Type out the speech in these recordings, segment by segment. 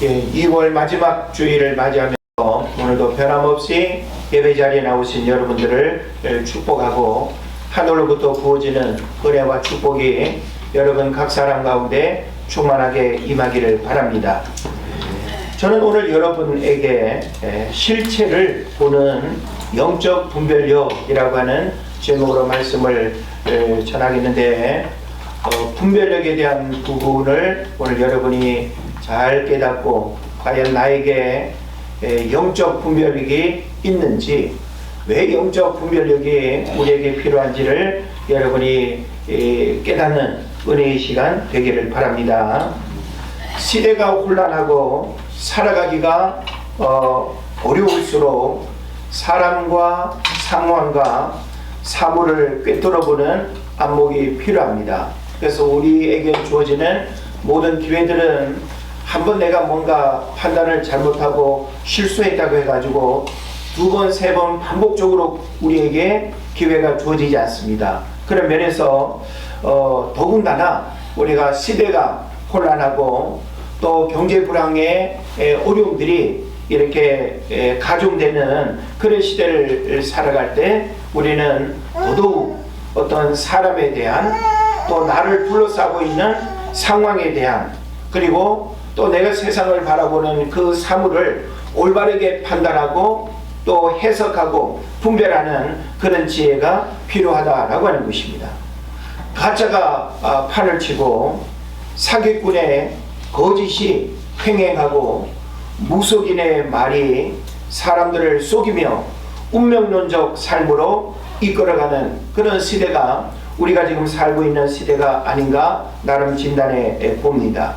2월 마지막 주일을 맞이하면서 오늘도 변함없이 예배 자리에 나오신 여러분들을 축복하고 하늘로부터 부어지는 은혜와 축복이 여러분 각 사람 가운데 충만하게 임하기를 바랍니다. 저는 오늘 여러분에게 실체를 보는 영적 분별력이라고 하는 제목으로 말씀을 전하겠는데, 분별력에 대한 부분을 오늘 여러분이 잘 깨닫고 과연 나에게 영적 분별력이 있는지, 왜 영적 분별력이 우리에게 필요한지를 여러분이 깨닫는 은혜의 시간 되기를 바랍니다. 시대가 혼란하고 살아가기가 어려울수록 사람과 상황과 사물을 꿰뚫어보는 안목이 필요합니다. 그래서 우리에게 주어지는 모든 기회들은 한번 내가 뭔가 판단을 잘못하고 실수했다고 해가지고 두 번, 세 번 반복적으로 우리에게 기회가 주어지지 않습니다. 그런 면에서 더군다나 우리가 시대가 혼란하고 또 경제 불황의 어려움들이 이렇게 가중되는 그런 시대를 살아갈 때 우리는 더더욱 어떤 사람에 대한, 또 나를 둘러싸고 있는 상황에 대한, 그리고 또 내가 세상을 바라보는 그 사물을 올바르게 판단하고 또 해석하고 분별하는 그런 지혜가 필요하다라고 하는 것입니다. 가짜가 판을 치고 사기꾼의 거짓이 횡행하고 무속인의 말이 사람들을 속이며 운명론적 삶으로 이끌어가는 그런 시대가 우리가 지금 살고 있는 시대가 아닌가 나름 진단해 봅니다.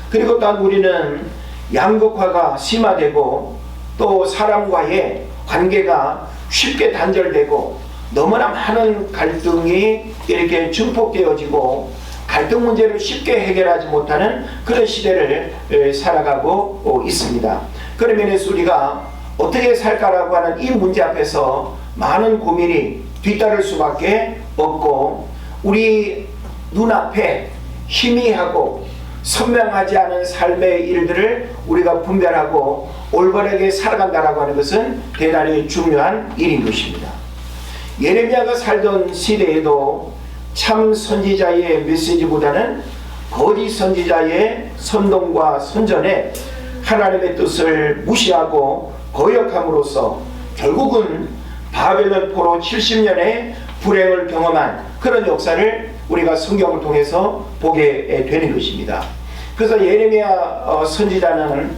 그리고 또한 우리는 양극화가 심화되고 또 사람과의 관계가 쉽게 단절되고 너무나 많은 갈등이 이렇게 증폭되어지고 갈등 문제를 쉽게 해결하지 못하는 그런 시대를 살아가고 있습니다. 그런 면에서 우리가 어떻게 살까라고 하는 이 문제 앞에서 많은 고민이 뒤따를 수밖에 없고, 우리 눈앞에 희미하고 선명하지 않은 삶의 일들을 우리가 분별하고 올바르게 살아간다라고 하는 것은 대단히 중요한 일인 것입니다. 예레미야가 살던 시대에도 참 선지자의 메시지보다는 거짓 선지자의 선동과 선전에 하나님의 뜻을 무시하고 거역함으로써 결국은 바벨론 포로 70년의 불행을 경험한 그런 역사를 우리가 성경을 통해서 보게 되는 것입니다. 그래서 예레미야 선지자는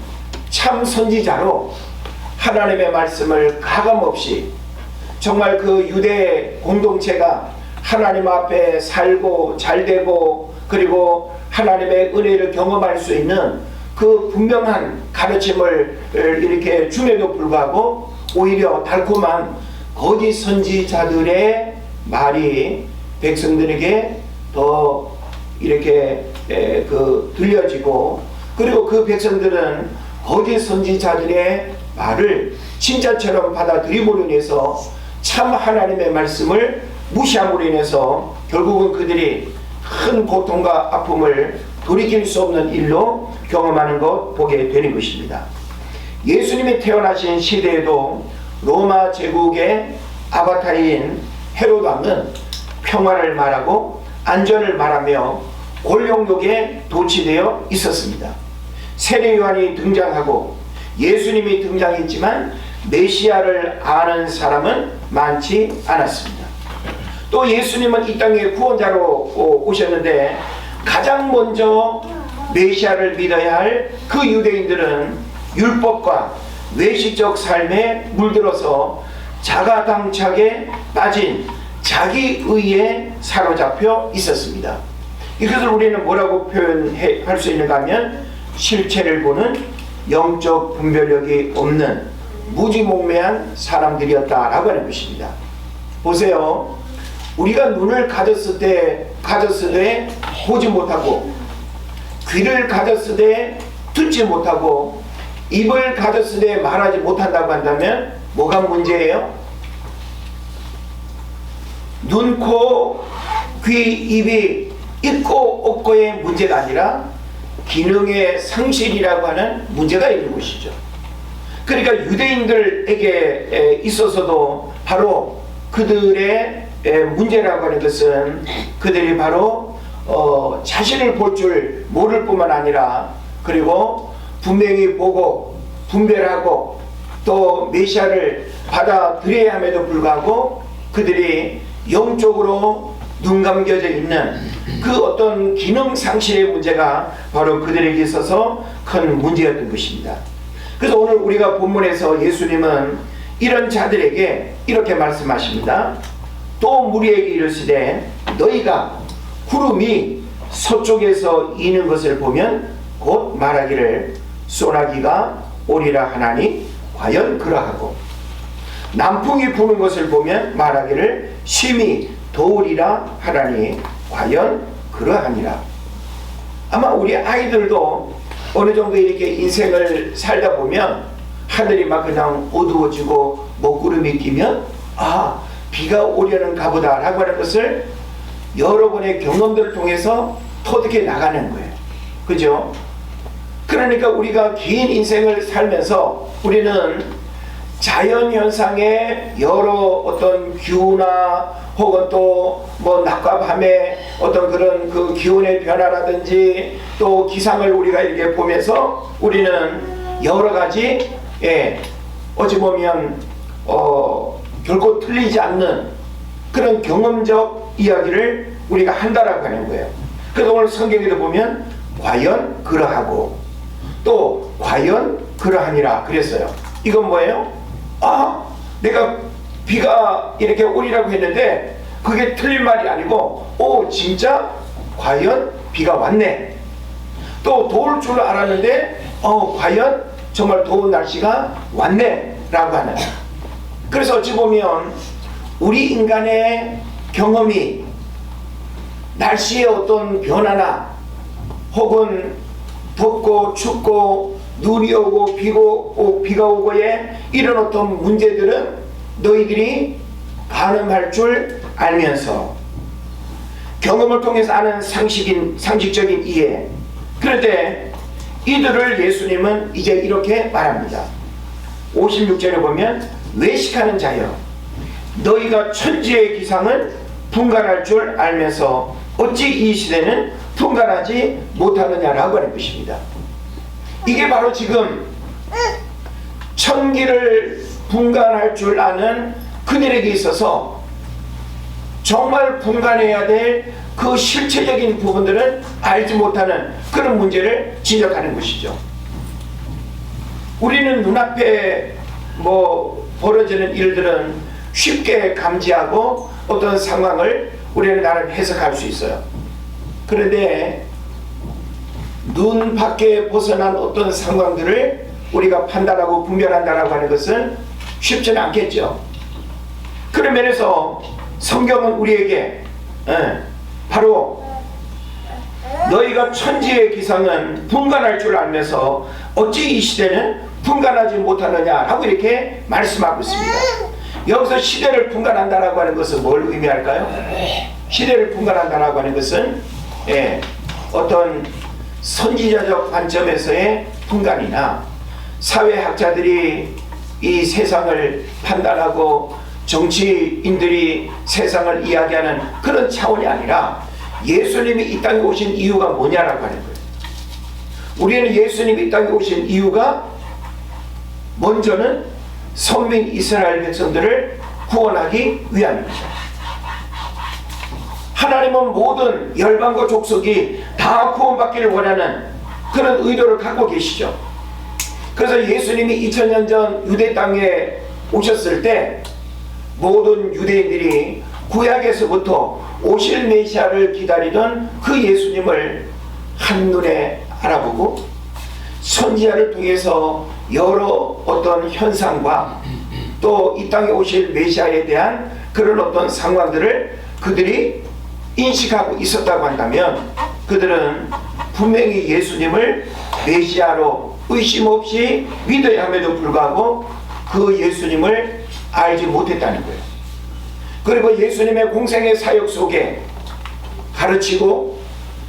참 선지자로 하나님의 말씀을 가감없이 정말 그 유대 공동체가 하나님 앞에 살고 잘되고 그리고 하나님의 은혜를 경험할 수 있는 그 분명한 가르침을 이렇게 줌에도 불구하고 오히려 달콤한 거짓 선지자들의 말이 백성들에게 더 이렇게 들려지고, 그리고 그 백성들은 거짓 선지자들의 말을 진짜처럼 받아들임으로 인해서 참 하나님의 말씀을 무시함으로 인해서 결국은 그들이 큰 고통과 아픔을 돌이킬 수 없는 일로 경험하는 것 보게 되는 것입니다. 예수님이 태어나신 시대에도 로마 제국의 아바타인 헤롯 왕은 평화를 말하고 안전을 말하며 권력욕에 도취되어 있었습니다. 세례 요한이 등장하고 예수님이 등장했지만 메시아를 아는 사람은 많지 않았습니다. 또 예수님은 이 땅에 구원자로 오셨는데 가장 먼저 메시아를 믿어야 할 그 유대인들은 율법과 외식적 삶에 물들어서 자가당착에 빠진 자기의에 사로잡혀 있었습니다. 이것을 우리는 뭐라고 표현할 수 있는가 하면 실체를 보는 영적 분별력이 없는 무지몽매한 사람들이었다라고 하는 것입니다. 보세요. 우리가 눈을 가졌을 때 보지 못하고, 귀를 가졌을 때 듣지 못하고, 입을 가졌을 때 말하지 못한다고 한다면 뭐가 문제예요? 눈, 코, 귀, 입이 있고 없고의 문제가 아니라 기능의 상실이라고 하는 문제가 있는 것이죠. 그러니까 유대인들에게 있어서도 바로 그들의 문제라고 하는 것은 그들이 바로 자신을 볼 줄 모를 뿐만 아니라, 그리고 분명히 보고 분별하고 또 메시아를 받아들여야 함에도 불구하고 그들이 영적으로 눈 감겨져 있는 그 어떤 기능 상실의 문제가 바로 그들에게 있어서 큰 문제였던 것입니다. 그래서 오늘 우리가 본문에서 예수님은 이런 자들에게 이렇게 말씀하십니다. 또 무리에게 이르시되 너희가 구름이 서쪽에서 이는 것을 보면 곧 말하기를 소나기가 오리라 하나니 과연 그러하고, 남풍이 부는 것을 보면 말하기를 심히 더우리라 하나니 과연 그러하니라. 아마 우리 아이들도 어느 정도 이렇게 인생을 살다 보면 하늘이 막 그냥 어두워지고 먹구름이 끼면 비가 오려는가 보다 라고 하는 것을 여러 번의 경험들을 통해서 터득해 나가는 거예요. 그죠? 그러니까 우리가 긴 인생을 살면서 우리는 자연현상의 여러 어떤 기후나 혹은 또 뭐 낮과 밤의 어떤 그런 그 기온의 변화라든지 또 기상을 우리가 이렇게 보면서 우리는 여러 가지 어찌 보면 결코 틀리지 않는 그런 경험적 이야기를 우리가 한다라고 하는 거예요. 그래서 오늘 성경에도 보면 과연 그러하고 또 과연 그러하니라 그랬어요. 이건 뭐예요? 내가 비가 이렇게 오리라고 했는데 그게 틀린 말이 아니고 진짜 과연 비가 왔네. 또 더울 줄 알았는데 과연 정말 더운 날씨가 왔네 라고 하는. 그래서 어찌 보면 우리 인간의 경험이 날씨의 어떤 변화나 혹은 덥고 춥고 눈이 오고 비가 오고의 이런 어떤 문제들은 너희들이 가늠할 줄 알면서 경험을 통해서 아는 상식적인 이해. 그런데 이들을 예수님은 이제 이렇게 말합니다. 56절에 보면 외식하는 자여 너희가 천지의 기상은 분간할 줄 알면서 어찌 이 시대는 분간하지 못하느냐라고 하는 것입니다. 이게 바로 지금 천기를 분간할 줄 아는 그들에게 있어서 정말 분간해야 될 그 실체적인 부분들은 알지 못하는 그런 문제를 지적하는 것이죠. 우리는 눈앞에 벌어지는 일들은 쉽게 감지하고 어떤 상황을 우리는 나름 해석할 수 있어요. 그런데 눈 밖에 벗어난 어떤 상황들을 우리가 판단하고 분별한다라고 하는 것은 쉽지는 않겠죠. 그런 면에서 성경은 우리에게 바로 너희가 천지의 기상은 분간할 줄 알면서 어찌 이 시대는 분간하지 못하느냐라고 이렇게 말씀하고 있습니다. 여기서 시대를 분간한다라고 하는 것은 뭘 의미할까요? 시대를 분간한다라고 하는 것은 어떤 선지자적 관점에서의 분간이나 사회학자들이 이 세상을 판단하고 정치인들이 세상을 이야기하는 그런 차원이 아니라 예수님이 이 땅에 오신 이유가 뭐냐라고 하는 거예요. 우리는 예수님이 이 땅에 오신 이유가 먼저는 선민 이스라엘 백성들을 구원하기 위함입니다. 하나님은 모든 열방과 족속이 다 구원받기를 원하는 그런 의도를 갖고 계시죠. 그래서 예수님이 2000년 전 유대 땅에 오셨을 때 모든 유대인들이 구약에서부터 오실 메시아를 기다리던 그 예수님을 한눈에 알아보고 선지자를 통해서 여러 어떤 현상과 또 이 땅에 오실 메시아에 대한 그런 어떤 상황들을 그들이 인식하고 있었다고 한다면 그들은 분명히 예수님을 메시아로 의심 없이 믿어야 함에도 불구하고 그 예수님을 알지 못했다는 거예요. 그리고 예수님의 공생의 사역 속에 가르치고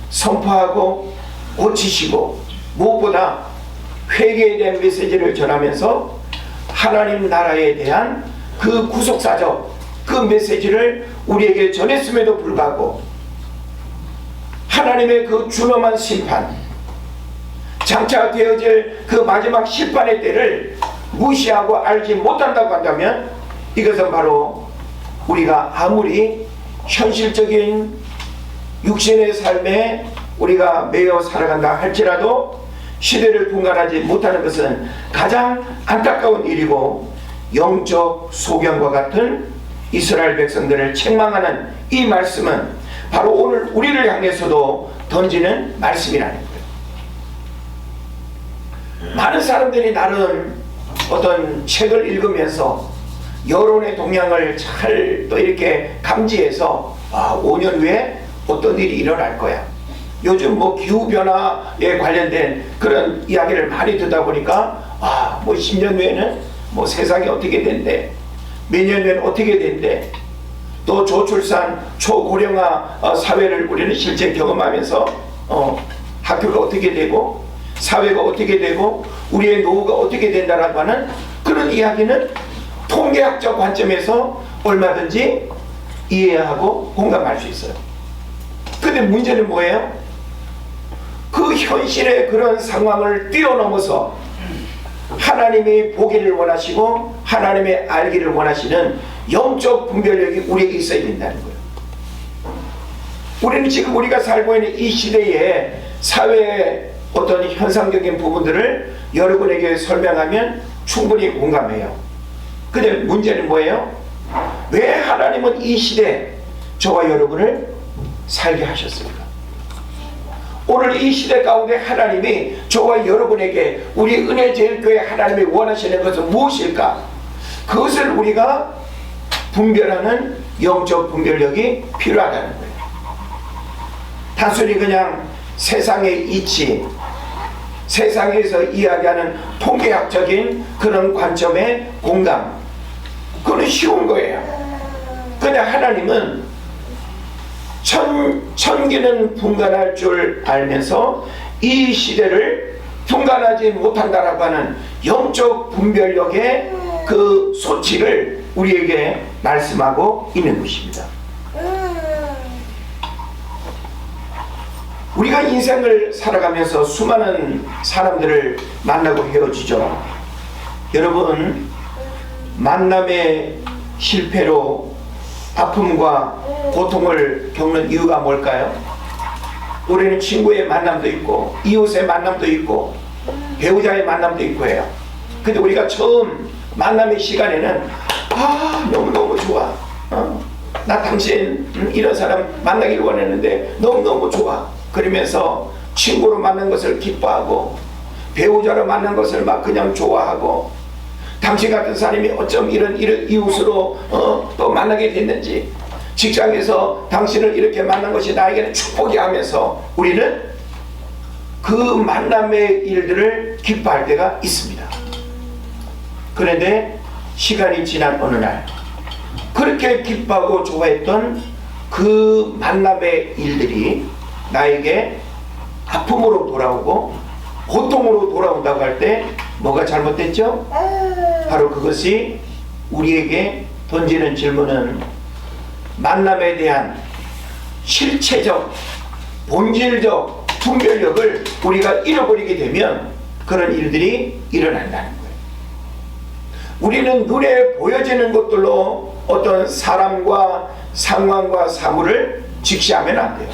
선포하고 고치시고 무엇보다 회개에 대한 메시지를 전하면서 하나님 나라에 대한 그 구속사적 그 메시지를 우리에게 전했음에도 불구하고 하나님의 그 준엄한 심판, 장차 되어질 그 마지막 심판의 때를 무시하고 알지 못한다고 한다면 이것은 바로 우리가 아무리 현실적인 육신의 삶에 우리가 매여 살아간다 할지라도 시대를 분간하지 못하는 것은 가장 안타까운 일이고 영적 소경과 같은 이스라엘 백성들을 책망하는 이 말씀은 바로 오늘 우리를 향해서도 던지는 말씀이라는 거예요. 많은 사람들이 나름 어떤 책을 읽으면서 여론의 동향을 잘 또 이렇게 감지해서 5년 후에 어떤 일이 일어날 거야. 요즘 뭐 기후변화에 관련된 그런 이야기를 많이 듣다 보니까 뭐 10년 후에는 뭐 세상이 어떻게 된대, 몇 년 후에는 어떻게 된대, 또 저출산 초고령화 사회를 우리는 실제 경험하면서 학교가 어떻게 되고 사회가 어떻게 되고 우리의 노후가 어떻게 된다라고 하는 그런 이야기는 통계학적 관점에서 얼마든지 이해하고 공감할 수 있어요. 근데 문제는 뭐예요? 그 현실의 그런 상황을 뛰어넘어서 하나님이 보기를 원하시고 하나님의 알기를 원하시는 영적 분별력이 우리에게 있어야 된다는 거예요. 우리는 지금 우리가 살고 있는 이 시대에 사회의 어떤 현상적인 부분들을 여러분에게 설명하면 충분히 공감해요. 근데 문제는 뭐예요? 왜 하나님은 이 시대에 저와 여러분을 살게 하셨습니까? 오늘 이 시대 가운데 하나님이 저와 여러분에게 우리 은혜제일교회 하나님이 원하시는 것은 무엇일까? 그것을 우리가 분별하는 영적 분별력이 필요하다는 거예요. 단순히 그냥 세상의 이치, 세상에서 이야기하는 통계학적인 그런 관점의 공감, 그건 쉬운 거예요. 근데 하나님은 천기는 분간할 줄 알면서 이 시대를 분간하지 못한다라고 하는 영적 분별력의 그 소치를 우리에게 말씀하고 있는 것입니다. 우리가 인생을 살아가면서 수많은 사람들을 만나고 헤어지죠. 여러분, 만남의 실패로 아픔과 고통을 겪는 이유가 뭘까요? 우리는 친구의 만남도 있고 이웃의 만남도 있고 배우자의 만남도 있고 해요. 근데 우리가 처음 만남의 시간에는 너무너무 좋아, 나 당신 이런 사람 만나길 원했는데 너무너무 좋아, 그러면서 친구로 만난 것을 기뻐하고 배우자로 만난 것을 막 그냥 좋아하고 당신 같은 사람이 어쩜 이런 이웃으로 또 만나게 됐는지, 직장에서 당신을 이렇게 만난 것이 나에게는 축복이 하면서 우리는 그 만남의 일들을 기뻐할 때가 있습니다. 그런데 시간이 지난 어느 날 그렇게 기뻐하고 좋아했던 그 만남의 일들이 나에게 아픔으로 돌아오고 고통으로 돌아온다고 할 때 뭐가 잘못됐죠? 바로 그것이 우리에게 던지는 질문은 만남에 대한 실체적, 본질적 분별력을 우리가 잃어버리게 되면 그런 일들이 일어난다는 거예요. 우리는 눈에 보여지는 것들로 어떤 사람과 상황과 사물을 직시하면 안 돼요.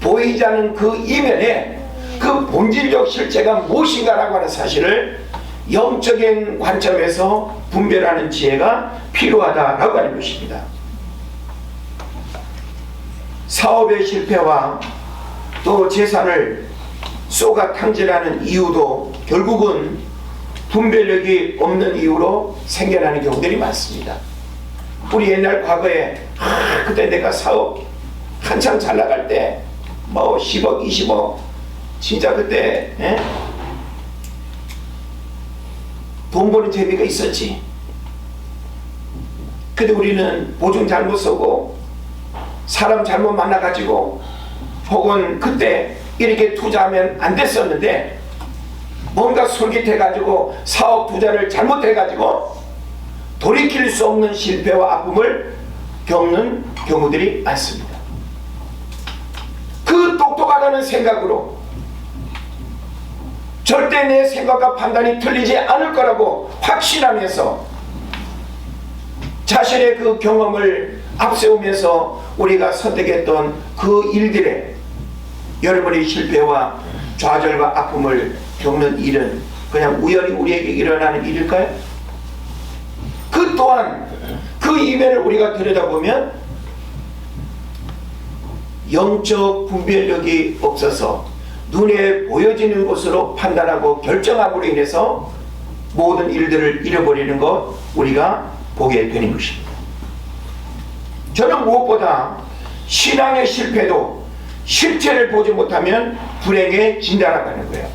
보이지 않는 그 이면에 그 본질적 실체가 무엇인가라고 하는 사실을 영적인 관점에서 분별하는 지혜가 필요하다라고 하는 것입니다. 사업의 실패와 또 재산을 쏘가 탕진하는 이유도 결국은 분별력이 없는 이유로 생겨나는 경우들이 많습니다. 우리 옛날 과거에 그때 내가 사업 한참 잘 나갈 때 뭐 10억 20억 진짜 그때 돈 버는 재미가 있었지. 근데 우리는 보증 잘못 쓰고 사람 잘못 만나가지고 혹은 그때 이렇게 투자하면 안 됐었는데 뭔가 솔깃해가지고 사업 투자를 잘못해가지고 돌이킬 수 없는 실패와 아픔을 겪는 경우들이 많습니다. 그 똑똑하다는 생각으로 절대 내 생각과 판단이 틀리지 않을 거라고 확신하면서 자신의 그 경험을 앞세우면서 우리가 선택했던 그 일들에 여러분의 실패와 좌절과 아픔을 겪는 일은 그냥 우연히 우리에게 일어나는 일일까요? 그 또한 그 이면을 우리가 들여다보면 영적 분별력이 없어서 눈에 보여지는 것으로 판단하고 결정함으로 인해서 모든 일들을 잃어버리는 것 우리가 보게 되는 것입니다. 저는 무엇보다 신앙의 실패도 실체를 보지 못하면 불행에 진다라는 거예요.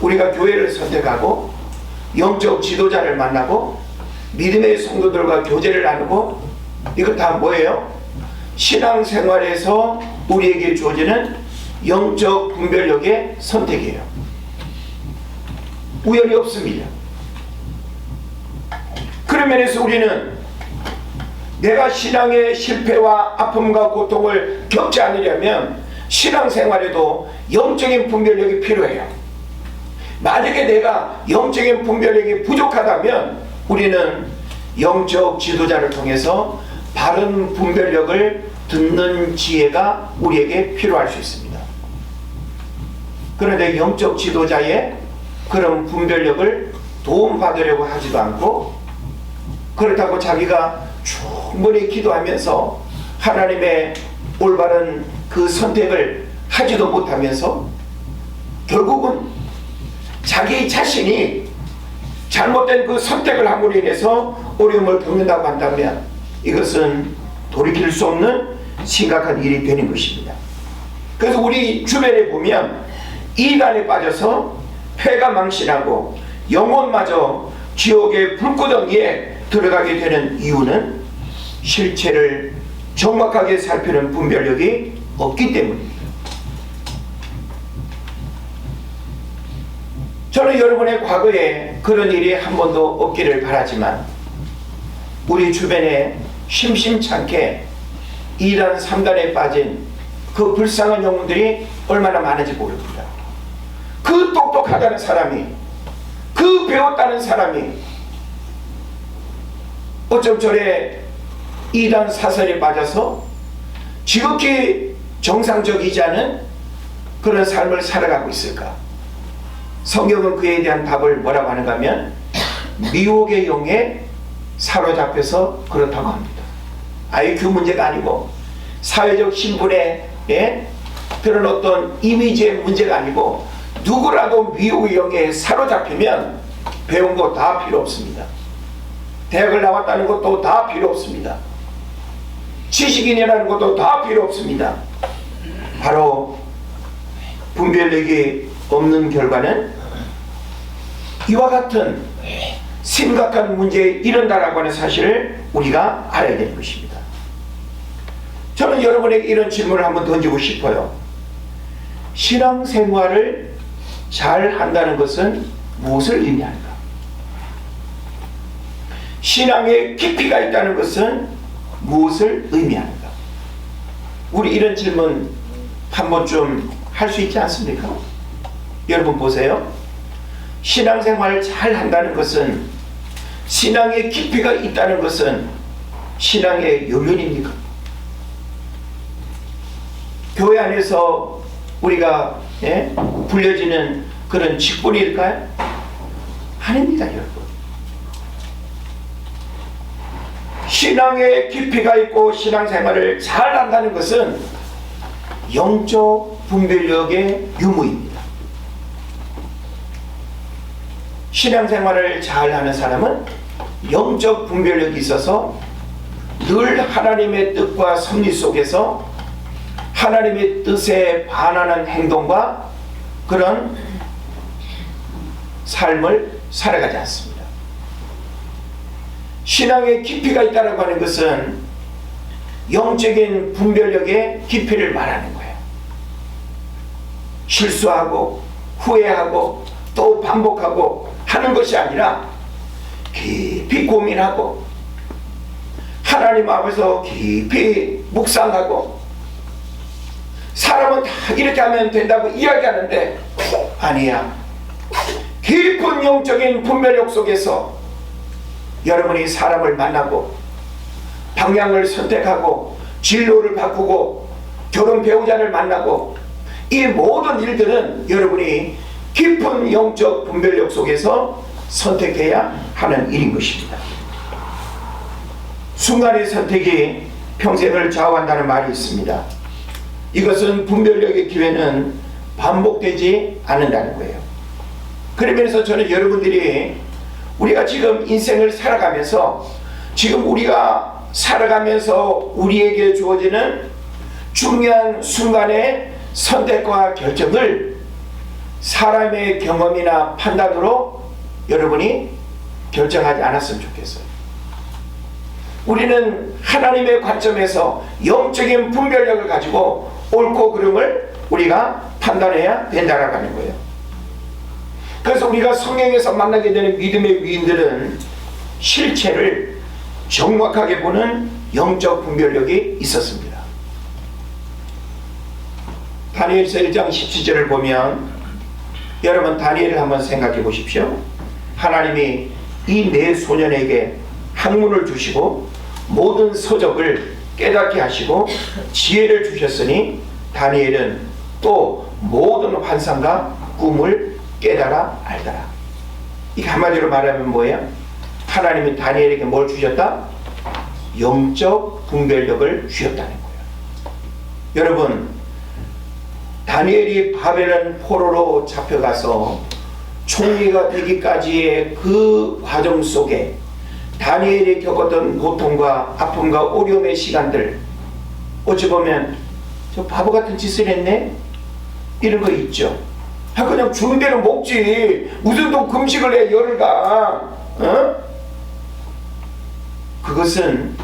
우리가 교회를 선택하고 영적 지도자를 만나고 믿음의 성도들과 교제를 나누고 이것 다 뭐예요? 신앙생활에서 우리에게 주어지는 영적 분별력의 선택이에요. 우연이 없습니다. 그런 면에서 우리는 내가 신앙의 실패와 아픔과 고통을 겪지 않으려면 신앙생활에도 영적인 분별력이 필요해요. 만약에 내가 영적인 분별력이 부족하다면 우리는 영적 지도자를 통해서 바른 분별력을 듣는 지혜가 우리에게 필요할 수 있습니다. 그런데 영적 지도자의 그런 분별력을 도움받으려고 하지도 않고 그렇다고 자기가 충분히 기도하면서 하나님의 올바른 그 선택을 하지도 못하면서 결국은 자기 자신이 잘못된 그 선택을 함으로 인해서 어려움을 겪는다고 한다면 이것은 돌이킬 수 없는 심각한 일이 되는 것입니다. 그래서 우리 주변에 보면 이단에 빠져서 폐가 망신하고 영혼마저 지옥의 불구덩이에 들어가게 되는 이유는 실체를 정확하게 살피는 분별력이 없기 때문입니다. 저는 여러분의 과거에 그런 일이 한 번도 없기를 바라지만 우리 주변에 심심찮게 2단, 3단에 빠진 그 불쌍한 영혼들이 얼마나 많은지 모릅니다. 그 똑똑하다는 사람이, 그 배웠다는 사람이 어쩜 저래 2단 사설에 빠져서 지극히 정상적이지 않은 그런 삶을 살아가고 있을까? 성경은 그에 대한 답을 뭐라고 하는가 하면 미혹의 영에 사로잡혀서 그렇다고 합니다. IQ 문제가 아니고 사회적 신분의 그런 어떤 이미지의 문제가 아니고 누구라도 미혹의 영에 사로잡히면 배운 거 다 필요 없습니다. 대학을 나왔다는 것도 다 필요 없습니다. 지식인이라는 것도 다 필요 없습니다. 바로 분별력이 없는 결과는 이와 같은 심각한 문제에 이른다라고 하는 사실을 우리가 알아야 되는 것입니다. 저는 여러분에게 이런 질문을 한번 던지고 싶어요. 신앙생활을 잘 한다는 것은 무엇을 의미하는가? 신앙에 깊이가 있다는 것은 무엇을 의미하는가? 우리 이런 질문 한 번쯤 할 수 있지 않습니까? 여러분 보세요. 신앙생활을 잘 한다는 것은, 신앙에 깊이가 있다는 것은 신앙의 요면입니까? 교회 안에서 우리가 불려지는 그런 직분일까요? 아닙니다, 여러분. 신앙에 깊이가 있고 신앙생활을 잘 한다는 것은 영적 분별력의 유무입니다. 신앙생활을 잘하는 사람은 영적 분별력이 있어서 늘 하나님의 뜻과 섭리 속에서 하나님의 뜻에 반하는 행동과 그런 삶을 살아가지 않습니다. 신앙에 깊이가 있다고 하는 것은 영적인 분별력의 깊이를 말하는 거예요. 실수하고 후회하고 또 반복하고 하는 것이 아니라 깊이 고민하고 하나님 앞에서 깊이 묵상하고, 사람은 다 이렇게 하면 된다고 이야기하는데 아니야. 깊은 영적인 분별력 속에서 여러분이 사람을 만나고 방향을 선택하고 진로를 바꾸고 결혼 배우자를 만나고, 이 모든 일들은 여러분이 깊은 영적 분별력 속에서 선택해야 하는 일인 것입니다. 순간의 선택이 평생을 좌우한다는 말이 있습니다. 이것은 분별력의 기회는 반복되지 않는다는 거예요. 그러면서 저는 여러분들이 우리가 지금 인생을 살아가면서, 지금 우리가 살아가면서 우리에게 주어지는 중요한 순간의 선택과 결정을 사람의 경험이나 판단으로 여러분이 결정하지 않았으면 좋겠어요. 우리는 하나님의 관점에서 영적인 분별력을 가지고 옳고 그름을 우리가 판단해야 된다라고 하는 거예요. 그래서 우리가 성경에서 만나게 되는 믿음의 위인들은 실체를 정확하게 보는 영적 분별력이 있었습니다. 다니엘서 1장 17절을 보면, 여러분 다니엘을 한번 생각해 보십시오. 하나님이 이 네 소년에게 학문을 주시고 모든 서적을 깨닫게 하시고 지혜를 주셨으니 다니엘은 또 모든 환상과 꿈을 깨달아 알더라. 이게 한마디로 말하면 뭐예요? 하나님이 다니엘에게 뭘 주셨다? 영적 분별력을 주셨다는 거예요. 여러분, 다니엘이 바벨론 포로로 잡혀가서 총리가 되기까지의 그 과정 속에 다니엘이 겪었던 고통과 아픔과 어려움의 시간들, 어찌 보면 저 바보 같은 짓을 했네? 이런 거 있죠. 그냥 주는 대로 먹지, 무슨 또 금식을 해 열흘간. 그것은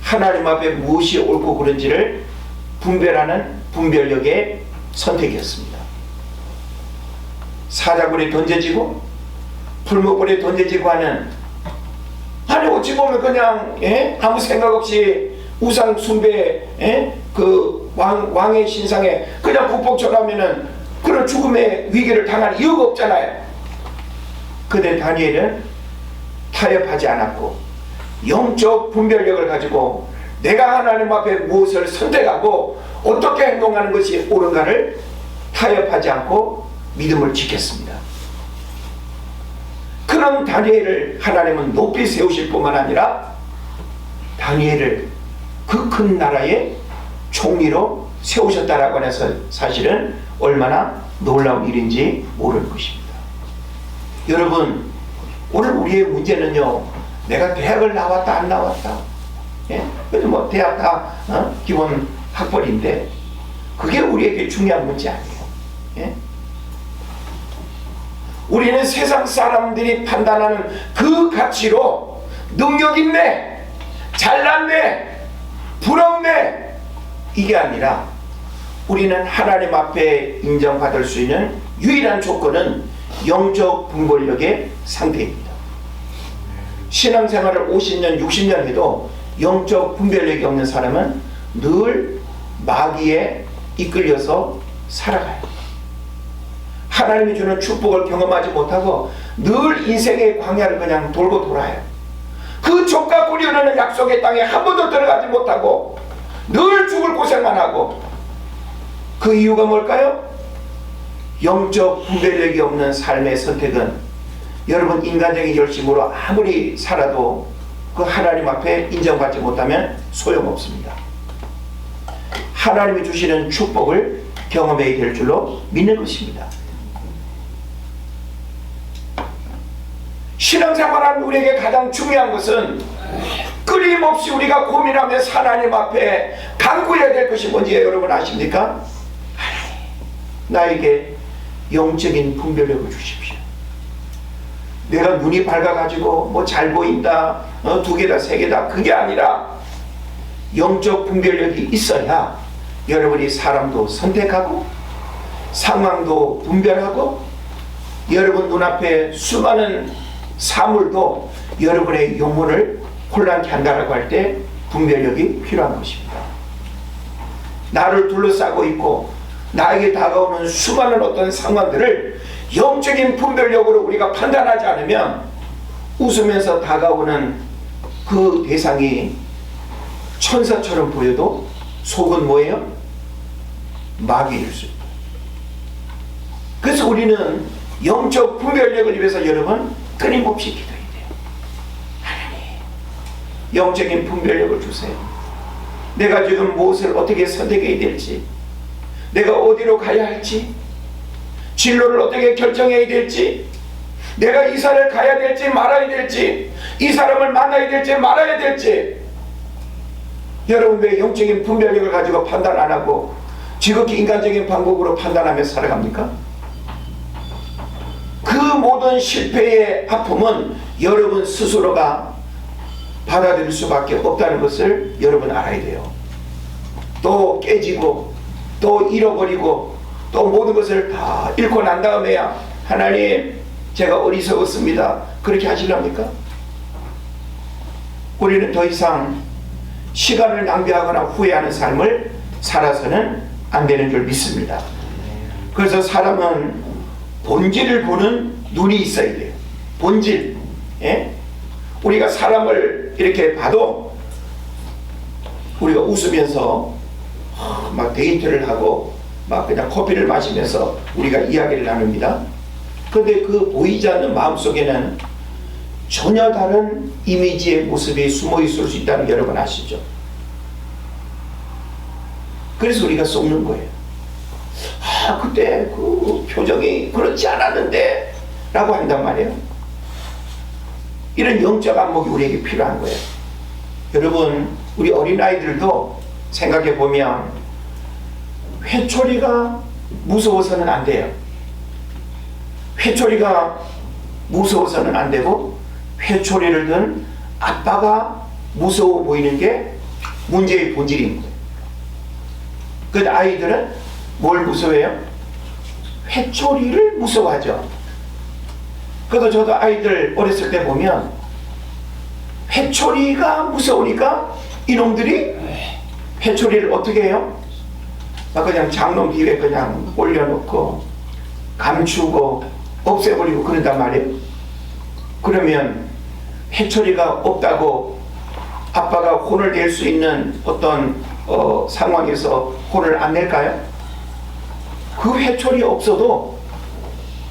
하나님 앞에 무엇이 옳고 그른지를 분별하는 분별력의 선택이었습니다. 사자굴에 던져지고 풀무불에 던져지고 하는, 아니 어찌 보면 그냥 아무 생각 없이 우상 숭배, 그 왕의 신상에 그냥 국복 절하면은 그런 죽음의 위기를 당할 이유가 없잖아요. 그런데 다니엘은 타협하지 않았고 영적 분별력을 가지고 내가 하나님 앞에 무엇을 선택하고 어떻게 행동하는 것이 옳은가를 타협하지 않고 믿음을 지켰습니다. 그런 다니엘을 하나님은 높이 세우실 뿐만 아니라 다니엘을 그 큰 나라의 총리로 세우셨다라고 해서 사실은 얼마나 놀라운 일인지 모르는 것입니다. 여러분, 오늘 우리의 문제는요, 내가 대학을 나왔다 안 나왔다, 그래도 뭐 대학 다 기본 학벌인데 그게 우리에게 중요한 문제 아니에요. 우리는 세상 사람들이 판단하는 그 가치로 능력 있네, 잘났네, 부럽네, 이게 아니라 우리는 하나님 앞에 인정받을 수 있는 유일한 조건은 영적 분별력의 상태입니다. 신앙생활을 50년, 60년 해도 영적 분별력이 없는 사람은 늘 마귀에 이끌려서 살아가요. 하나님이 주는 축복을 경험하지 못하고 늘 인생의 광야를 그냥 돌고 돌아요. 그 족과 꿀이 흐르는 약속의 땅에 한 번도 들어가지 못하고 늘 죽을 고생만 하고, 그 이유가 뭘까요? 영적 분별력이 없는 삶의 선택은 여러분 인간적인 열심으로 아무리 살아도 그 하나님 앞에 인정받지 못하면 소용없습니다. 하나님이 주시는 축복을 경험해야 될 줄로 믿는 것입니다. 신앙생활하는 우리에게 가장 중요한 것은 끊임없이 우리가 고민하면서 하나님 앞에 간구해야 될 것이 뭔지 여러분 아십니까? 나에게 영적인 분별력을 주십시오. 내가 눈이 밝아가지고 뭐 잘 보인다, 2개다 3개다, 그게 아니라 영적 분별력이 있어야 여러분이 사람도 선택하고 상황도 분별하고 여러분 눈앞에 수많은 사물도 여러분의 영혼을 혼란케 한다라고 할 때 분별력이 필요한 것입니다. 나를 둘러싸고 있고 나에게 다가오는 수많은 어떤 상황들을 영적인 분별력으로 우리가 판단하지 않으면 웃으면서 다가오는 그 대상이 천사처럼 보여도 속은 뭐예요? 마귀일 수 있다. 그래서 우리는 영적 분별력을 위해서 여러분 끊임없이 기도해야 돼요. 하나님, 영적인 분별력을 주세요. 내가 지금 무엇을 어떻게 선택해야 될지, 내가 어디로 가야 할지, 진로를 어떻게 결정해야 될지, 내가 이사를 가야 될지 말아야 될지, 이 사람을 만나야 될지 말아야 될지. 여러분 왜 영적인 분별력을 가지고 판단 안 하고 지극히 인간적인 방법으로 판단하며 살아갑니까? 그 모든 실패의 아픔은 여러분 스스로가 받아들일 수밖에 없다는 것을 여러분 알아야 돼요. 또 깨지고 또 잃어버리고 또 모든 것을 다 잃고 난 다음에야 하나님 제가 어리석었습니다 그렇게 하시렵니까? 우리는 더 이상 시간을 낭비하거나 후회하는 삶을 살아서는 안 되는 줄 믿습니다. 그래서 사람은 본질을 보는 눈이 있어야 돼요. 본질. 예? 우리가 사람을 이렇게 봐도 우리가 웃으면서 막 데이트를 하고 막 그냥 커피를 마시면서 우리가 이야기를 나눕니다. 그런데 그 보이지 않는 마음속에는 전혀 다른 이미지의 모습이 숨어 있을 수 있다는 게 여러분 아시죠? 그래서 우리가 속는 거예요. 그때 그 표정이 그렇지 않았는데 라고 한단 말이에요. 이런 영적 안목이 우리에게 필요한 거예요. 여러분 우리 어린아이들도 생각해 보면 회초리가 무서워서는 안 돼요. 회초리가 무서워서는 안 되고 회초리를 든 아빠가 무서워 보이는 게 문제의 본질인 거예요. 그 아이들은 뭘 무서워해요? 회초리를 무서워하죠. 그래도 저도 아이들 어렸을 때 보면 회초리가 무서우니까 이놈들이 회초리를 어떻게 해요? 막 그냥 장롱 뒤에 그냥 올려놓고 감추고 없애버리고 그런단 말이에요. 그러면 회초리가 없다고 아빠가 혼을 낼 수 있는 어떤 상황에서 혼을 안 낼까요? 그 회초리 없어도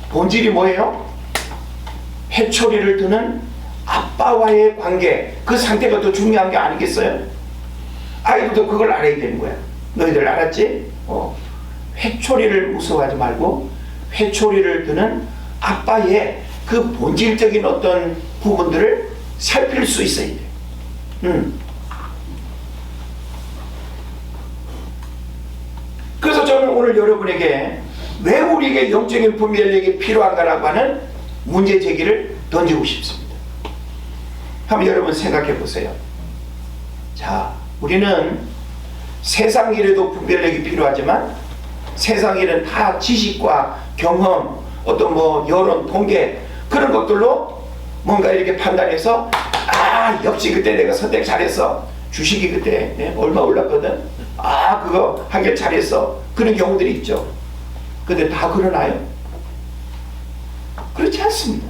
본질이 뭐예요? 회초리를 드는 아빠와의 관계, 그 상태가 더 중요한 게 아니겠어요? 아이들도 그걸 알아야 되는 거야. 너희들 알았지? 회초리를 무서워하지 말고 회초리를 드는 아빠의 그 본질적인 어떤 부분들을 살필 수 있어야 돼. 그래서 저는 오늘 여러분에게 왜 우리에게 영적인 분별력이 필요한가라고 하는 문제 제기를 던지고 싶습니다. 한번 여러분 생각해 보세요. 자, 우리는 세상 일에도 분별력이 필요하지만 세상 일은 다 지식과 경험, 어떤 여론, 통계 그런 것들로 뭔가 이렇게 판단해서 역시 그때 내가 선택 잘했어. 주식이 그때 얼마 올랐거든. 그거 하길 잘했어. 그런 경우들이 있죠. 근데 다 그러나요? 그렇지 않습니다.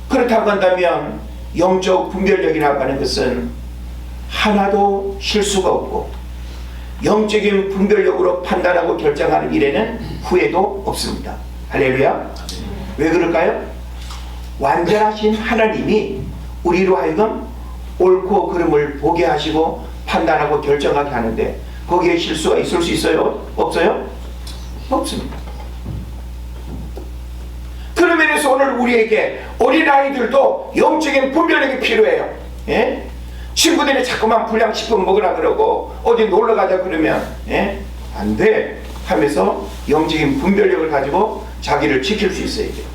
그렇다고 한다면 영적 분별력이라고 하는 것은 하나도 실수가 없고 영적인 분별력으로 판단하고 결정하는 일에는 후회도 없습니다. 할렐루야. 왜 그럴까요? 완전하신 하나님이 우리로 하여금 옳고 그름을 보게 하시고 판단하고 결정하게 하는데 거기에 실수가 있을 수 있어요? 없어요? 없습니다. 그런 면에서 오늘 우리에게 어린아이들도 영적인 분별력이 필요해요. 예? 친구들이 자꾸만 불량식품 먹으라 그러고 어디 놀러 가자 그러면 안 돼 하면서 영적인 분별력을 가지고 자기를 지킬 수 있어야 돼요.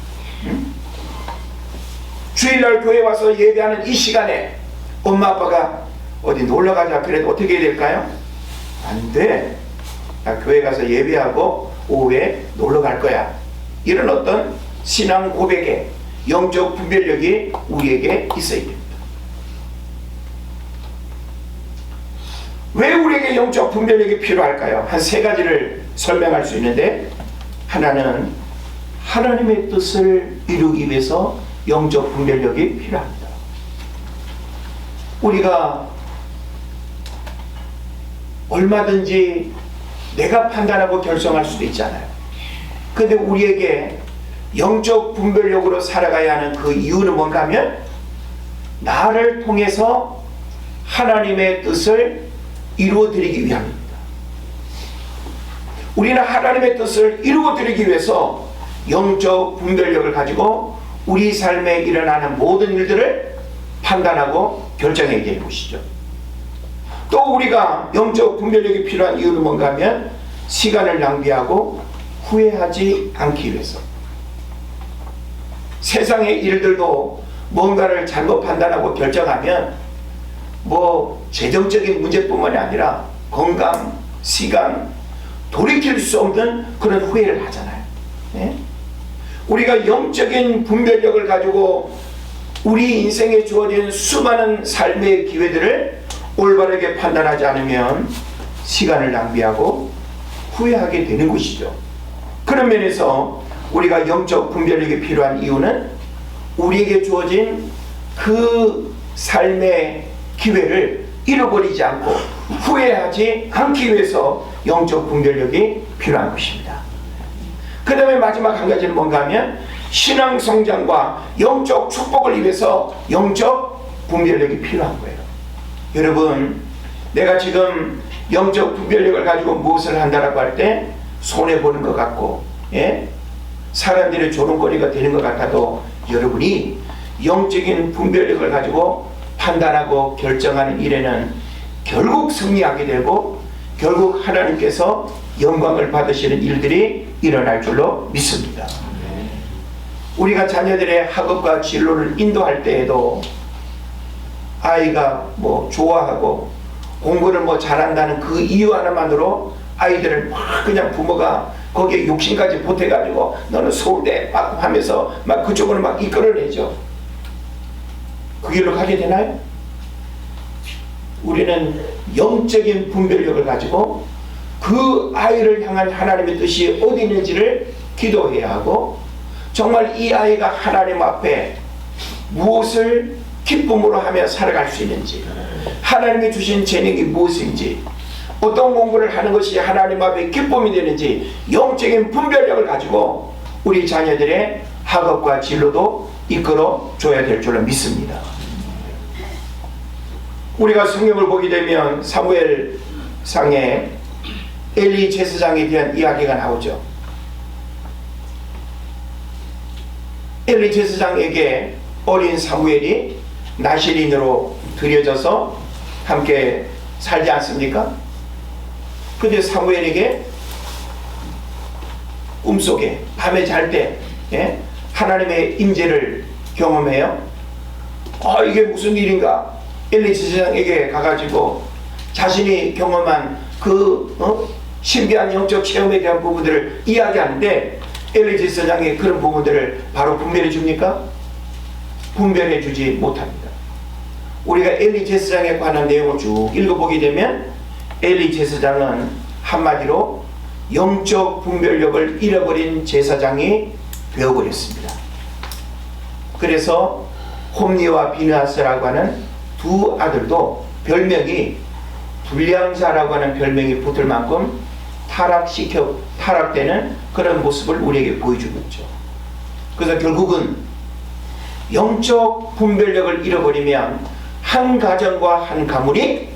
주일날 교회 와서 예배하는 이 시간에 엄마 아빠가 어디 놀러 가자 그래도 어떻게 해야 될까요? 안 돼. 나 교회 가서 예배하고 오후에 놀러 갈 거야. 이런 어떤 신앙 고백의 영적 분별력이 우리에게 있어야 됩니다. 왜 우리에게 영적 분별력이 필요할까요? 한 세 가지를 설명할 수 있는데, 하나는 하나님의 뜻을 이루기 위해서 영적 분별력이 필요합니다. 우리가 얼마든지 내가 판단하고 결정할 수도 있잖아요. 근데 우리에게 영적 분별력으로 살아가야 하는 그 이유는 뭔가 하면, 나를 통해서 하나님의 뜻을 이루어드리기 위함입니다. 우리는 하나님의 뜻을 이루어드리기 위해서 영적 분별력을 가지고 우리 삶에 일어나는 모든 일들을 판단하고 결정해야 되는 것이죠. 또 우리가 영적 분별력이 필요한 이유는 뭔가 하면, 시간을 낭비하고 후회하지 않기 위해서. 세상의 일들도 뭔가를 잘못 판단하고 결정하면 재정적인 문제뿐만이 아니라 건강, 시간, 돌이킬 수 없는 그런 후회를 하잖아요. 예? 우리가 영적인 분별력을 가지고 우리 인생에 주어진 수많은 삶의 기회들을 올바르게 판단하지 않으면 시간을 낭비하고 후회하게 되는 것이죠. 그런 면에서 우리가 영적 분별력이 필요한 이유는, 우리에게 주어진 그 삶의 기회를 잃어버리지 않고 후회하지 않기 위해서 영적 분별력이 필요한 것입니다. 그 다음에 마지막 한 가지는 뭔가 하면, 신앙 성장과 영적 축복을 위해서 영적 분별력이 필요한 거예요. 여러분, 내가 지금 영적 분별력을 가지고 무엇을 한다라고 할 때 손해보는 것 같고, 예? 사람들의 조롱거리가 되는 것 같아도, 여러분이 영적인 분별력을 가지고 판단하고 결정하는 일에는 결국 승리하게 되고, 결국 하나님께서 영광을 받으시는 일들이 일어날 줄로 믿습니다. 우리가 자녀들의 학업과 진로를 인도할 때에도 아이가 좋아하고 공부를 잘한다는 그 이유 하나만으로 아이들을 막 그냥 부모가 거기에 욕심까지 보태가지고 너는 서울대 막 하면서 막 그쪽으로 막 이끌어내죠. 그 길로 가게 되나요? 우리는 영적인 분별력을 가지고 그 아이를 향한 하나님의 뜻이 어디 있는지를 기도해야 하고, 정말 이 아이가 하나님 앞에 무엇을 기쁨으로 하며 살아갈 수 있는지, 하나님이 주신 재능이 무엇인지, 어떤 공부를 하는 것이 하나님 앞에 기쁨이 되는지, 영적인 분별력을 가지고 우리 자녀들의 학업과 진로도 이끌어 줘야 될 줄로 믿습니다. 우리가 성경을 보게 되면 사무엘상에 엘리 제사장에 대한 이야기가 나오죠. 엘리 제사장에게 어린 사무엘이 나실인으로 들여져서 함께 살지 않습니까? 그런데 사무엘에게 꿈속에 밤에 잘 때 하나님의 임재를 경험해요. 이게 무슨 일인가? 엘리 제사장에게 가가지고 자신이 경험한 그 신비한 영적 체험에 대한 부분들을 이야기하는데, 엘리 제사장이 그런 부분들을 바로 분별해 줍니까? 분별해 주지 못합니다. 우리가 엘리 제사장에 관한 내용을 쭉 읽어보게 되면, 엘리 제사장은 한마디로 영적 분별력을 잃어버린 제사장이 되어버렸습니다. 그래서 홈리와 비느하스라고 하는 두 아들도 별명이, 불량자라고 하는 별명이 붙을 만큼 타락되는 그런 모습을 우리에게 보여주고 있죠. 그래서 결국은 영적 분별력을 잃어버리면 한 가정과 한 가문이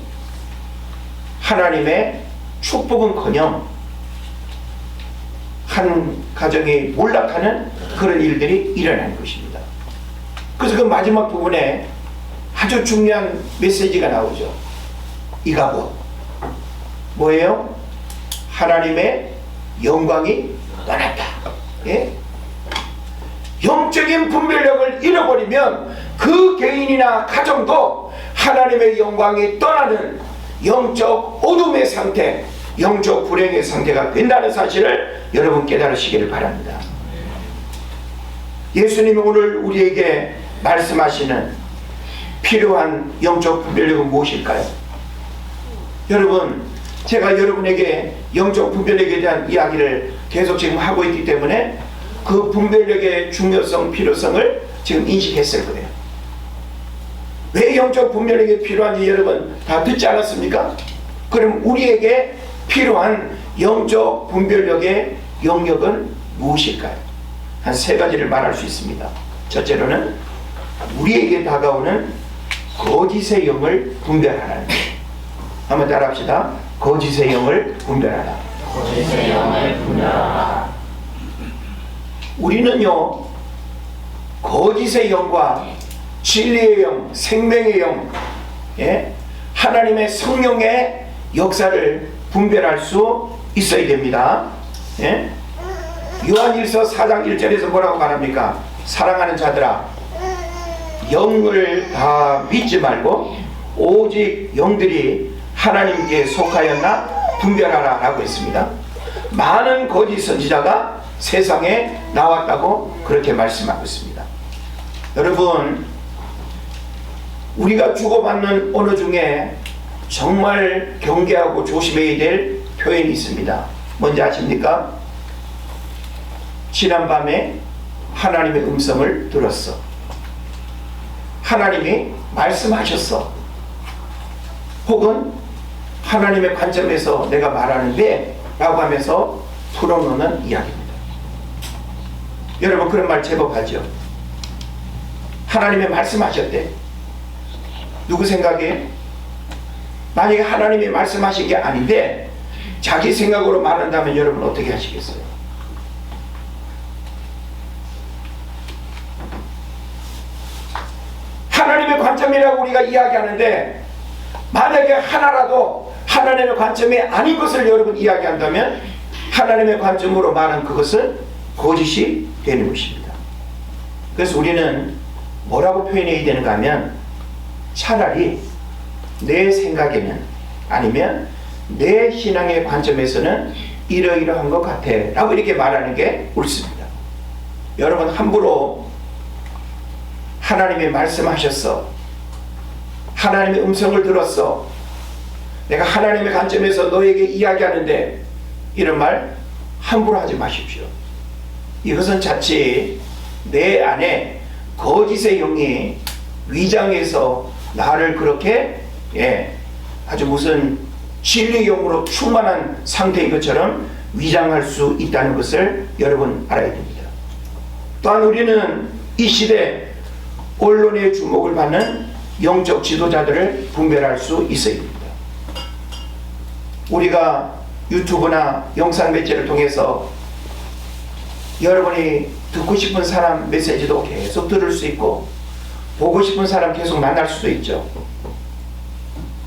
하나님의 축복은커녕 한 가정이 몰락하는 그런 일들이 일어나는 것입니다. 그래서 그 마지막 부분에 아주 중요한 메시지가 나오죠. 이가 뭐예요? 하나님의 영광이 떠났다. 예? 영적인 분별력을 잃어버리면 그 개인이나 가정도 하나님의 영광이 떠나는 영적 어둠의 상태, 영적 불행의 상태가 된다는 사실을 여러분 깨달으시기를 바랍니다. 예수님이 오늘 우리에게 말씀하시는 필요한 영적 분별력은 무엇일까요? 여러분, 제가 여러분에게 영적 분별력에 대한 이야기를 계속 지금 하고 있기 때문에 그 분별력의 중요성, 필요성을 지금 인식했을 거예요. 왜 영적 분별력이 필요한지 여러분 다 듣지 않았습니까? 그럼 우리에게 필요한 영적 분별력의 영역은 무엇일까요? 한 세 가지를 말할 수 있습니다. 첫째로는 우리에게 다가오는 거짓의 영을 분별하라는 거예요. 한번 따라합시다. 거짓의 영을 분별하라. 거짓의 영을 분별하라. 우리는요, 거짓의 영과 진리의 영, 생명의 영, 하나님의 성령의 역사를 분별할 수 있어야 됩니다. 요한일서 4장 1절에서 뭐라고 말합니까? 사랑하는 자들아, 영을 다 믿지 말고 오직 영들이 하나님께 속하였나 분별하라 라고 했습니다. 많은 거짓 선지자가 세상에 나왔다고 그렇게 말씀하고 있습니다. 여러분, 우리가 주고받는 언어 중에 정말 경계하고 조심해야 될 표현이 있습니다. 뭔지 아십니까? 지난밤에 하나님의 음성을 들었어. 하나님이 말씀하셨어. 혹은 하나님의 관점에서 내가 말하는데 라고 하면서 풀어놓는 이야기입니다. 여러분, 그런 말 제법 하죠. 하나님이 말씀하셨대. 누구 생각에? 만약에 하나님이 말씀하신 게 아닌데 자기 생각으로 말한다면 여러분 어떻게 하시겠어요? 하나님의 관점이라고 우리가 이야기하는데 만약에 하나라도 하나님의 관점이 아닌 것을 여러분 이야기한다면 하나님의 관점으로 말한 그것은 거짓이 되는 것입니다. 그래서 우리는 뭐라고 표현해야 되는가 하면 차라리 내 생각에는 아니면 내 신앙의 관점에서는 이러이러한 것 같아 라고 이렇게 말하는 게 옳습니다. 여러분, 함부로 하나님이 말씀하셨어, 하나님의 음성을 들었어, 내가 하나님의 관점에서 너에게 이야기하는데 이런 말 함부로 하지 마십시오. 이것은 자칫 내 안에 거짓의 영이 위장해서 나를 그렇게 아주 무슨 진리의 영으로 충만한 상태인 것처럼 위장할 수 있다는 것을 여러분 알아야 됩니다. 또한 우리는 이 시대 언론의 주목을 받는 영적 지도자들을 분별할 수 있어야 됩니다. 우리가 유튜브나 영상 매체를 통해서 여러분이 듣고 싶은 사람 메시지도 계속 들을 수 있고 보고 싶은 사람 계속 만날 수도 있죠.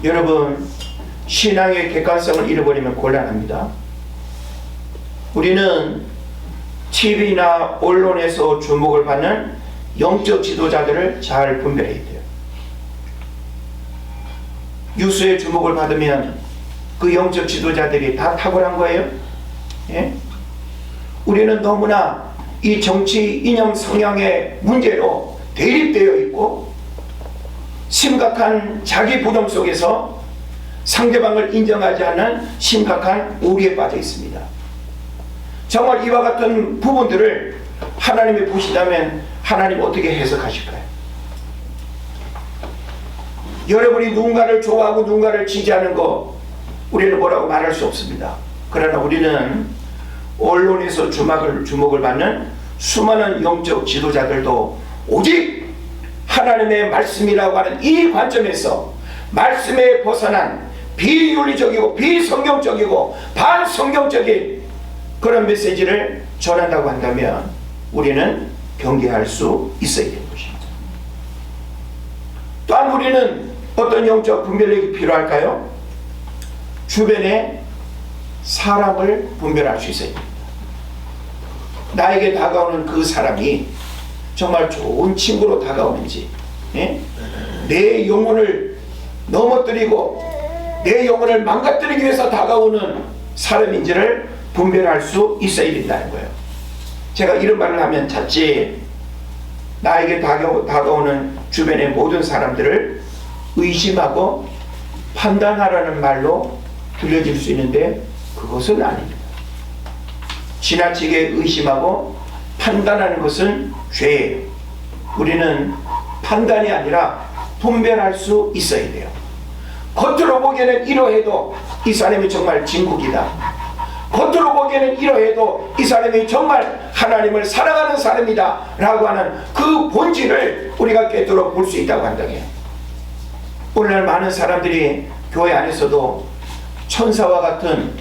여러분, 신앙의 객관성을 잃어버리면 곤란합니다. 우리는 TV나 언론에서 주목을 받는 영적 지도자들을 잘 분별해야 돼요. 뉴스에 주목을 받으면 그 영적 지도자들이 다 탁월한 거예요? 우리는 너무나 이 정치 이념 성향의 문제로 대립되어 있고 심각한 자기 부정 속에서 상대방을 인정하지 않는 심각한 오류에 빠져 있습니다. 정말 이와 같은 부분들을 하나님이 보시다면 하나님 어떻게 해석하실까요? 여러분이 누군가를 좋아하고 누군가를 지지하는 거 우리는 뭐라고 말할 수 없습니다. 그러나 우리는 언론에서 주목을 받는 수많은 영적 지도자들도 오직 하나님의 말씀이라고 하는 이 관점에서 말씀에 벗어난 비윤리적이고 비성경적이고 반성경적인 그런 메시지를 전한다고 한다면 우리는 경계할 수 있어야 되는 것입니다. 또한 우리는 어떤 영적 분별력이 필요할까요? 주변에 사람을 분별할 수 있어야 됩니다. 나에게 다가오는 그 사람이 정말 좋은 친구로 다가오는지, 내 영혼을 넘어뜨리고 내 영혼을 망가뜨리기 위해서 다가오는 사람인지를 분별할 수 있어야 된다는 거예요. 제가 이런 말을 하면 잤지 나에게 다가오는 주변의 모든 사람들을 의심하고 판단하라는 말로 들려질 수 있는데 그것은 아닙니다. 지나치게 의심하고 판단하는 것은 죄예요. 우리는 판단이 아니라 분별할 수 있어야 돼요. 겉으로 보기에는 이러해도 이 사람이 정말 진국이다. 겉으로 보기에는 이러해도 이 사람이 정말 하나님을 사랑하는 사람이다 라고 하는 그 본질을 우리가 깨뜨려 볼 수 있다고 한다고요. 오늘날 많은 사람들이 교회 안에서도 천사와 같은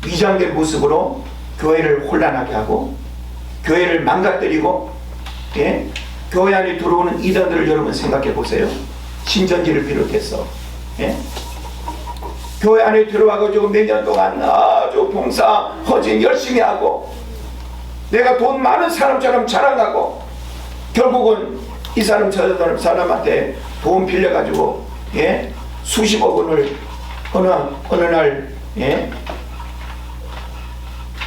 위장된 모습으로 교회를 혼란하게 하고 교회를 망가뜨리고, 예? 교회 안에 들어오는 이단들을 여러분 생각해 보세요. 신천지를 비롯해서, 예? 교회 안에 들어와가지고 몇 년 동안 아주 봉사 헌신 열심히 하고 내가 돈 많은 사람처럼 자랑하고 결국은 이 사람 저 사람한테 돈 빌려가지고, 예? 수십억 원을 어느 날, 예?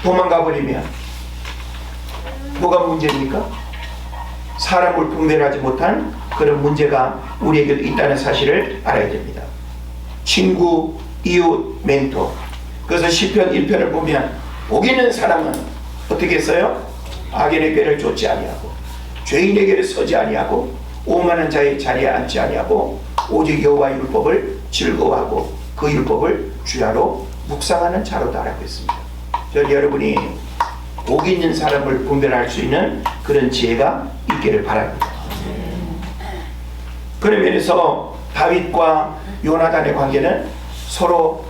도망가 버리면 뭐가 문제입니까? 사람을 분별하지 못한 그런 문제가 우리에게도 있다는 사실을 알아야 됩니다. 친구, 이웃, 멘토. 그래서 시편 1편을 보면 복 있는 사람은 어떻게 했어요? 악인의 꾀를 쫓지 아니하고 죄인의 길에 서지 아니하고 오만한 자의 자리에 앉지 아니하고 오직 여호와의 율법을 즐거워하고 그 율법을 주야로 묵상하는 자로다라고 했습니다. 여러분이 복 있는 사람을 분별할 수 있는 그런 지혜가 있기를 바랍니다. 그런 면에서 다윗과 요나단의 관계는 서로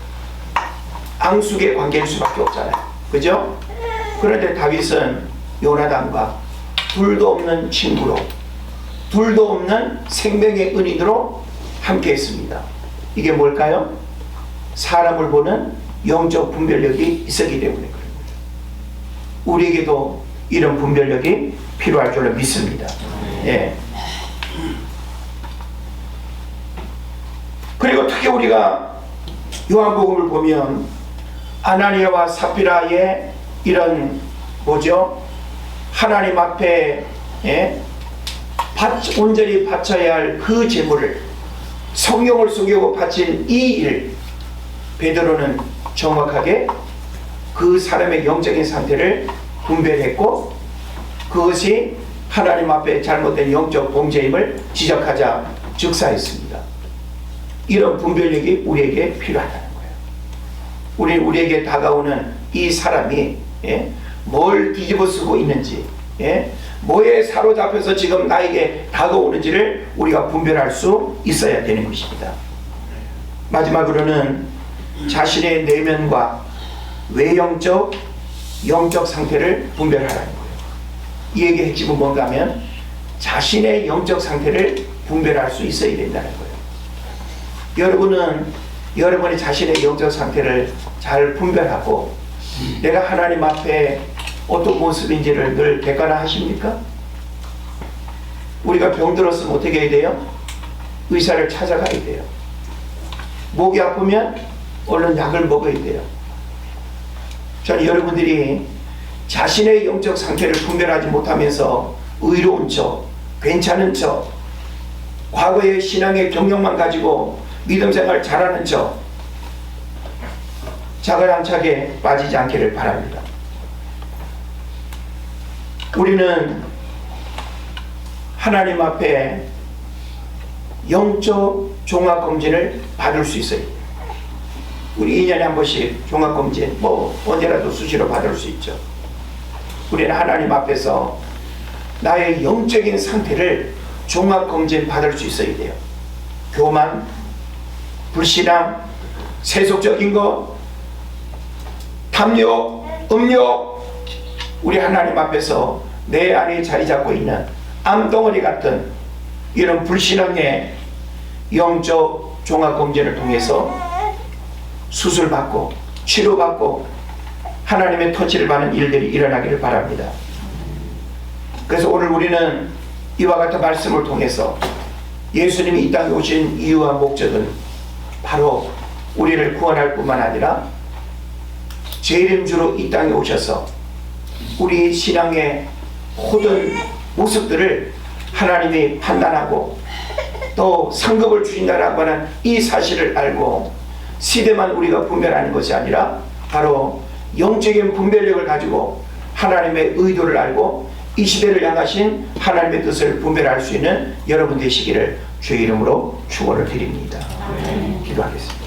앙숙의 관계일 수밖에 없잖아요. 그죠? 그런데 다윗은 요나단과 둘도 없는 친구로, 둘도 없는 생명의 은인으로 함께 했습니다. 이게 뭘까요? 사람을 보는 영적 분별력이 있었기 때문에 그런 거죠. 우리에게도 이런 분별력이 필요할 줄로 믿습니다. 예. 그리고 특히 우리가 요한복음을 보면 아나니아와 삽비라의 이런 뭐죠? 하나님 앞에, 예? 온전히 바쳐야 할 그 제물을 성령을 속이고 바친 이 일, 베드로는 정확하게 그 사람의 영적인 상태를 분별했고 그것이 하나님 앞에 잘못된 영적 범죄임을 지적하자 즉사했습니다. 이런 분별력이 우리에게 필요하다는 거예요. 우리에게 다가오는 이 사람이, 예? 뭘 뒤집어 쓰고 있는지, 예? 뭐에 사로잡혀서 지금 나에게 다가오는지를 우리가 분별할 수 있어야 되는 것입니다. 마지막으로는 자신의 내면과 외형적, 영적 상태를 분별하라는 거예요. 이 얘기의 핵심은 뭔가 하면 자신의 영적 상태를 분별할 수 있어야 된다는 거예요. 여러분은 여러분의 자신의 영적 상태를 잘 분별하고 내가 하나님 앞에 어떤 모습인지를 늘 객관화하십니까? 우리가 병들었으면 어떻게 해야 돼요? 의사를 찾아가야 돼요. 목이 아프면 얼른 약을 먹어야 돼요. 저는 여러분들이 자신의 영적 상태를 분별하지 못하면서 의로운 척, 괜찮은 척, 과거의 신앙의 경력만 가지고 믿음 생활 잘하는 척, 자가양착에 빠지지 않기를 바랍니다. 우리는 하나님 앞에 영적 종합검진을 받을 수 있어요. 우리 2년에 한 번씩 종합검진 언제라도 수시로 받을 수 있죠. 우리는 하나님 앞에서 나의 영적인 상태를 종합검진 받을 수 있어야 돼요. 교만, 불신앙, 세속적인 것, 탐욕, 음욕, 우리 하나님 앞에서 내 안에 자리 잡고 있는 암덩어리 같은 이런 불신앙의 영적 종합검진을 통해서 수술받고 치료받고 하나님의 터치를 받는 일들이 일어나기를 바랍니다. 그래서 오늘 우리는 이와 같은 말씀을 통해서 예수님이 이 땅에 오신 이유와 목적은 바로 우리를 구원할 뿐만 아니라 재림주로 이 땅에 오셔서 우리 신앙의 모든 모습들을 하나님이 판단하고 또 상급을 주신다라고 하는 이 사실을 알고 시대만 우리가 분별하는 것이 아니라 바로 영적인 분별력을 가지고 하나님의 의도를 알고 이 시대를 향하신 하나님의 뜻을 분별할 수 있는 여러분 되시기를 주의 이름으로 축원을 드립니다. 기도하겠습니다.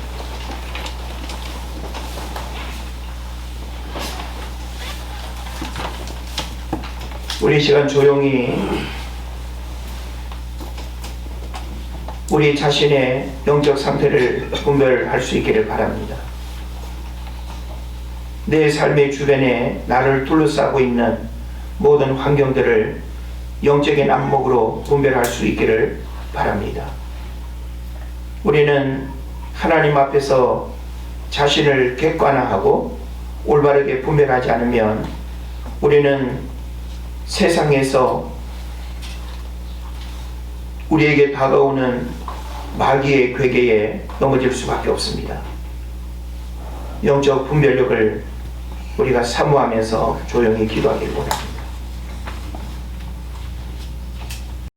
우리 시간 조용히 우리 자신의 영적 상태를 분별할 수 있기를 바랍니다. 내 삶의 주변에 나를 둘러싸고 있는 모든 환경들을 영적인 안목으로 분별할 수 있기를 바랍니다. 우리는 하나님 앞에서 자신을 객관화하고 올바르게 분별하지 않으면 우리는 세상에서 우리에게 다가오는 마귀의 괴계에 넘어질 수밖에 없습니다. 영적 분별력을 우리가 사모하면서 조용히 기도하기를 원합니다.